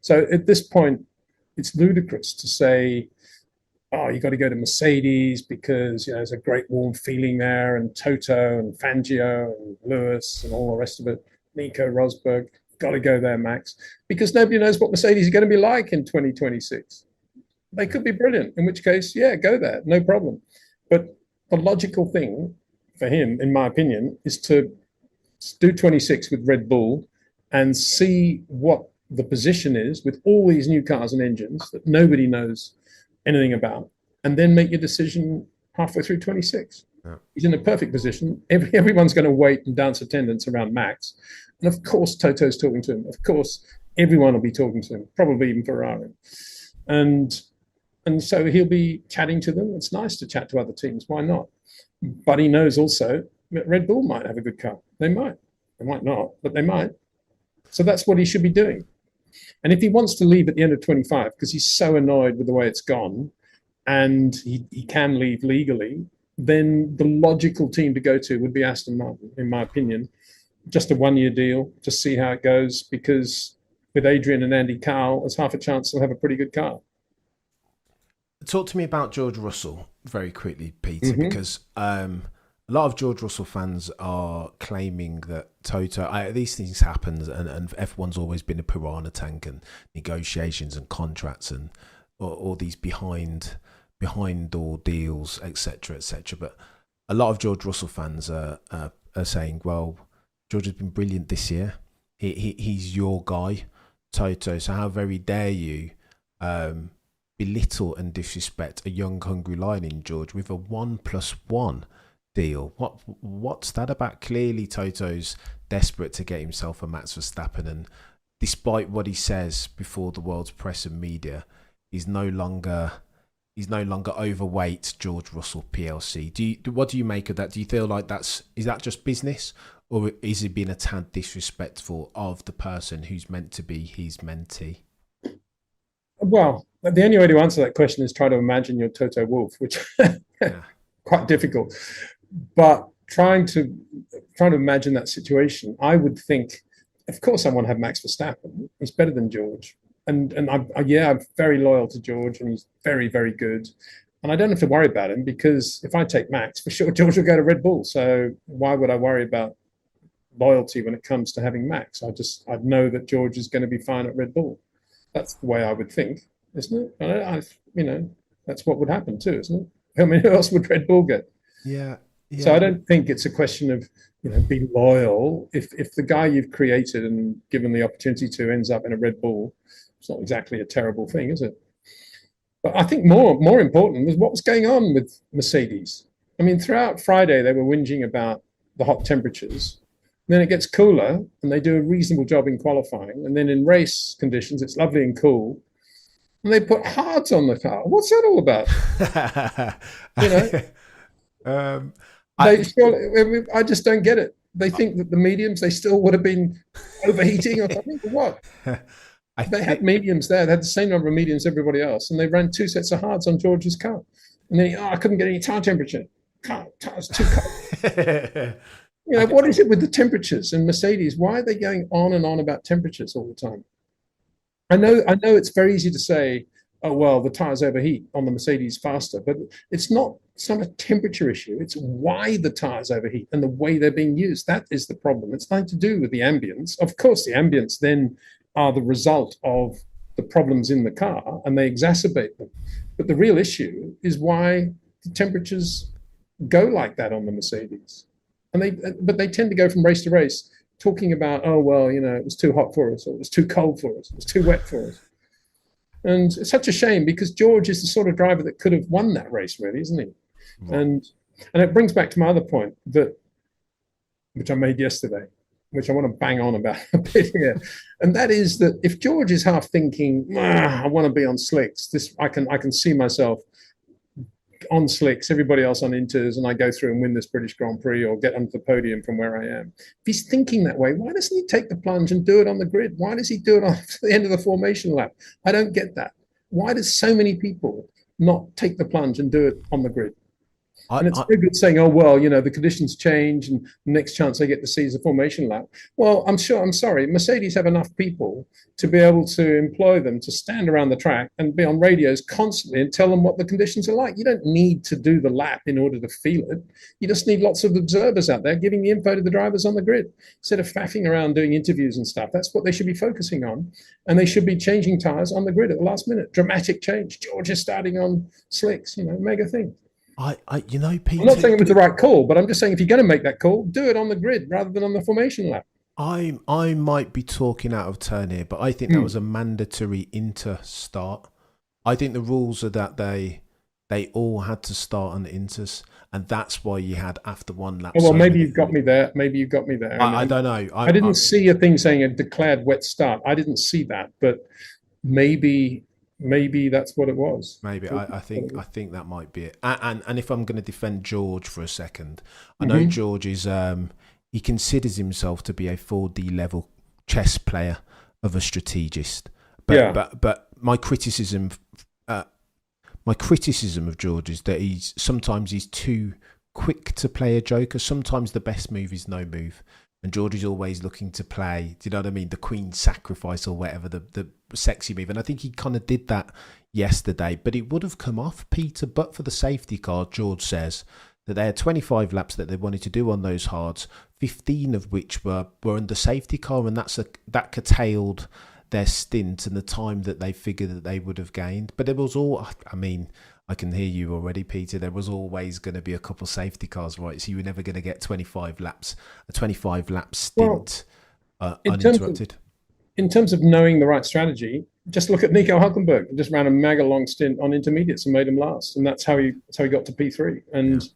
So at this point, it's ludicrous to say, oh, you got to go to Mercedes because there's a great warm feeling there, and Toto and Fangio and Lewis and all the rest of it, Nico Rosberg, got to go there, Max, because nobody knows what Mercedes is going to be like in 2026. They could be brilliant, in which case, yeah, go there, no problem. But the logical thing for him, in my opinion, is to do 26 with Red Bull and see what the position is with all these new cars and engines that nobody knows anything about, and then make your decision halfway through 26. Yeah. He's in a perfect position. Everyone's going to wait and dance attendance around Max. And of course, Toto's talking to him. Of course, everyone will be talking to him, probably even Ferrari. And so he'll be chatting to them. It's nice to chat to other teams. Why not? But he knows also that Red Bull might have a good car. They might. They might not, but they might. So that's what he should be doing. And if he wants to leave at the end of 25 because he's so annoyed with the way it's gone and he can leave legally, then the logical team to go to would be Aston Martin, in my opinion. Just a one-year deal to see how it goes, because with Adrian and Andy Cowell, there's half a chance they'll have a pretty good car. Talk to me about George Russell very quickly, Peter, because a lot of George Russell fans are claiming that Toto, these things happen, and F1's always been a piranha tank, and negotiations and contracts and all these behind door deals, etc., etc. But a lot of George Russell fans are saying, well, George has been brilliant this year. He's your guy, Toto. So how very dare you belittle and disrespect a young, hungry lion in George with a 1+1 deal? What's that about? Clearly, Toto's desperate to get himself a Max Verstappen, and despite what he says before the world's press and media, he's no longer overweight George Russell PLC. What do you make of that? Do you feel like is that just business, or is he being a tad disrespectful of the person who's meant to be his mentee? Well, the only way to answer that question is try to imagine you're Toto Wolff, which quite difficult. But trying to imagine that situation, I would think, of course, I want to have Max Verstappen. He's better than George. And I'm very loyal to George, and he's very, very good. And I don't have to worry about him, because if I take Max, for sure, George will go to Red Bull. So why would I worry about loyalty when it comes to having Max? I'd know that George is going to be fine at Red Bull. That's the way I would think, isn't it? That's what would happen too, isn't it? I mean, who else would Red Bull get? Yeah. So I don't think it's a question of, be loyal. If the guy you've created and given the opportunity to ends up in a Red Bull, it's not exactly a terrible thing, is it? But I think more important was what was going on with Mercedes. I mean, throughout Friday, they were whinging about the hot temperatures. Then it gets cooler, and they do a reasonable job in qualifying. And then in race conditions, it's lovely and cool. And they put hards on the car. What's that all about? I just don't get it. They think that the mediums, they still would have been overheating or something, or what? They had mediums there. They had the same number of mediums as everybody else, and they ran 2 sets of hards on George's car. And then, I couldn't get any tire temperature. Tire's too cold. What is it with the temperatures and Mercedes? Why are they going on and on about temperatures all the time? I know it's very easy to say, oh, well, the tires overheat on the Mercedes faster, but it's not a temperature issue. It's why the tires overheat and the way they're being used. That is the problem. It's nothing to do with the ambience. Of course, the ambience then are the result of the problems in the car, and they exacerbate them. But the real issue is why the temperatures go like that on the Mercedes. But they tend to go from race to race talking about, oh, well, it was too hot for us, or it was too cold for us, it was too wet for us. And it's such a shame, because George is the sort of driver that could have won that race, really, isn't he? Right. And it brings back to my other point, which I made yesterday, which I want to bang on about a bit here. And that is that if George is half thinking, I want to be on slicks, I can see myself on slicks, everybody else on inters, and I go through and win this British Grand Prix or get onto the podium from where I am. If he's thinking that way, why doesn't he take the plunge and do it on the grid? Why does he do it after the end of the formation lap? I don't get that. Why does so many people not take the plunge and do it on the grid? And it's very good saying, oh, well, the conditions change and the next chance I get to see is a formation lap. Well, I'm sorry, Mercedes have enough people to be able to employ them to stand around the track and be on radios constantly and tell them what the conditions are like. You don't need to do the lap in order to feel it. You just need lots of observers out there giving the info to the drivers on the grid instead of faffing around doing interviews and stuff. That's what they should be focusing on. And they should be changing tires on the grid at the last minute. Dramatic change. George is starting on slicks, mega thing. Peter, I'm not saying it was the right call, but I'm just saying if you're going to make that call, do it on the grid rather than on the formation lap. I might be talking out of turn here, but I think that was a mandatory inter start. I think the rules are that they all had to start on inters, and that's why you had after one lap. Oh, well, maybe you've got me there. I don't know. I didn't see a thing saying a declared wet start. I didn't see that, but maybe that's what it was. Maybe I think that might be it. And if I'm going to defend George for a second, I know George is he considers himself to be a 4D level chess player of a strategist. But my criticism of George is that sometimes he's too quick to play a joker. Sometimes the best move is no move. And George is always looking to play, do you know what I mean? The Queen's Sacrifice or whatever, the sexy move. And I think he kind of did that yesterday, but it would have come off, Peter, but for the safety car. George says that they had 25 laps that they wanted to do on those hards, 15 of which were under safety car, and that curtailed their stint and the time that they figured that they would have gained. But it was all, I can hear you already, Peter. There was always going to be a couple safety cars, right? So you were never going to get a 25 lap stint uninterrupted. In terms of knowing the right strategy, just look at Nico Hulkenberg. He just ran a mega long stint on intermediates and made him last, and that's how he got to P3. And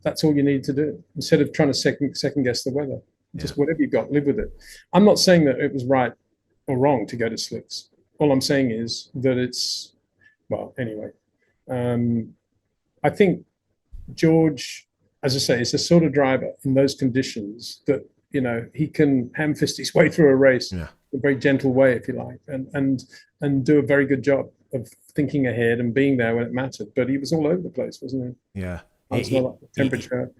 that's all you need to do instead of trying to second guess the weather. Just whatever you've got, live with it. I'm not saying that it was right or wrong to go to slicks. All I'm saying is that it's anyway. I think George, as I say, is the sort of driver in those conditions that he can ham-fist his way through a race in a very gentle way, if you like, and do a very good job of thinking ahead and being there when it mattered. But he was all over the place, wasn't he? Yeah. Temperature.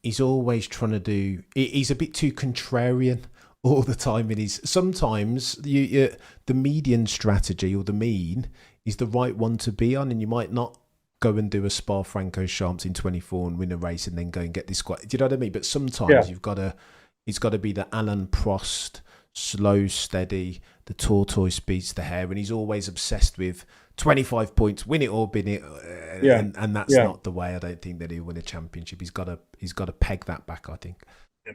He's always trying to do. He's a bit too contrarian all the time. Sometimes the median strategy or the mean is the right one to be on, and you might not go and do a Spa-Francorchamps in 24 and win a race and then go and get this. Do you know what I mean? But sometimes it's got to be the Alan Prost, slow, steady, the tortoise beats the hare, and he's always obsessed with 25 points, win it or bin it, and that's not the way. I don't think that he'll win a championship. He's got to peg that back, I think.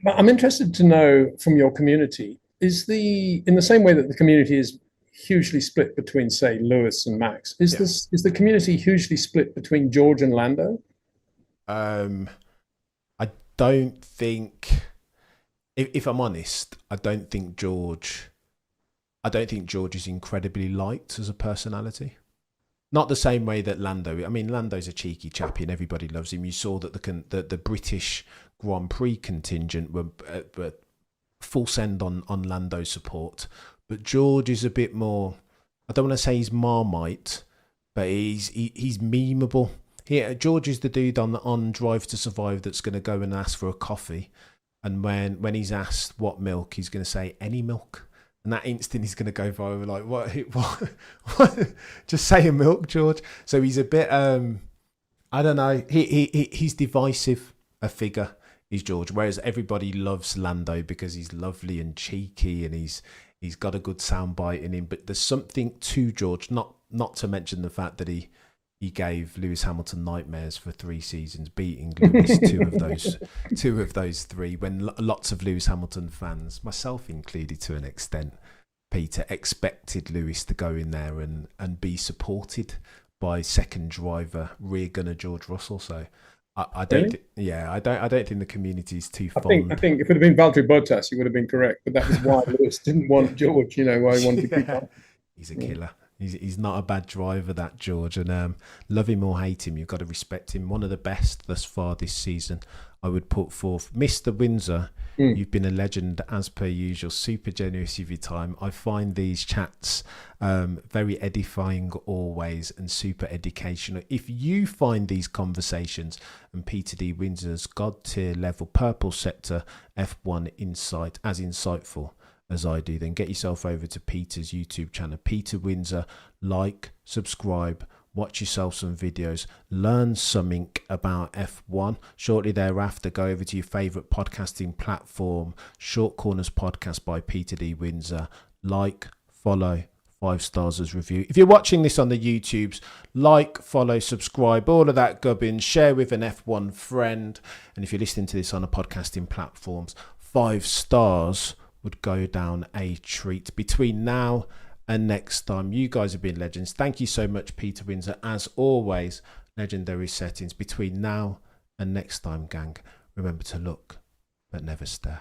But I'm interested to know from your community, in the same way that the community is hugely split between, say, Lewis and Max, is the community hugely split between George and Lando? I don't think, if I'm honest, I don't think George is incredibly liked as a personality. Not the same way that Lando. I mean, Lando's a cheeky chappy and everybody loves him. You saw that the British Grand Prix contingent were full send on Lando's support. But George is a bit more, I don't want to say he's Marmite, but he's memeable. George is the dude on Drive to Survive that's going to go and ask for a coffee. And when he's asked what milk, he's going to say any milk. And that instant he's going to go viral, like, what? Just say a milk, George. So he's a bit, I don't know. He's divisive a figure, is George. Whereas everybody loves Lando because he's lovely and cheeky and he's got a good soundbite in him. But there's something to George, not to mention the fact that he gave Lewis Hamilton nightmares for 3 seasons, beating Lewis two of those 3, when lots of Lewis Hamilton fans, myself included to an extent, Peter, expected Lewis to go in there and be supported by second driver rear gunner George Russell. So I don't think the community is too fond. I think if it had been Valtteri Bottas, you would have been correct. But that was why Lewis didn't want George. Why he wanted to keep on. He's a killer. He's not a bad driver, that George, and love him or hate him, you've got to respect him. One of the best thus far this season, I would put forth. Mr. Windsor, you've been a legend as per usual, super generous of your time. I find these chats very edifying always and super educational. If you find these conversations and Peter D. Windsor's God tier level purple sector F1 insight as insightful as I do, then get yourself over to Peter's YouTube channel, Peter Windsor. Like, subscribe, watch yourself some videos, learn something about F1. Shortly thereafter, go over to your favourite podcasting platform, Short Corners Podcast by Peter D. Windsor. Like, follow, 5 stars as review. If you're watching this on the YouTubes, like, follow, subscribe, all of that gubbins, share with an F1 friend. And if you're listening to this on the podcasting platforms, 5 stars would go down a treat. Between now and next time, you guys have been legends. Thank you so much, Peter Windsor. As always, legendary settings. Between now and next time, gang, remember to look but never stare.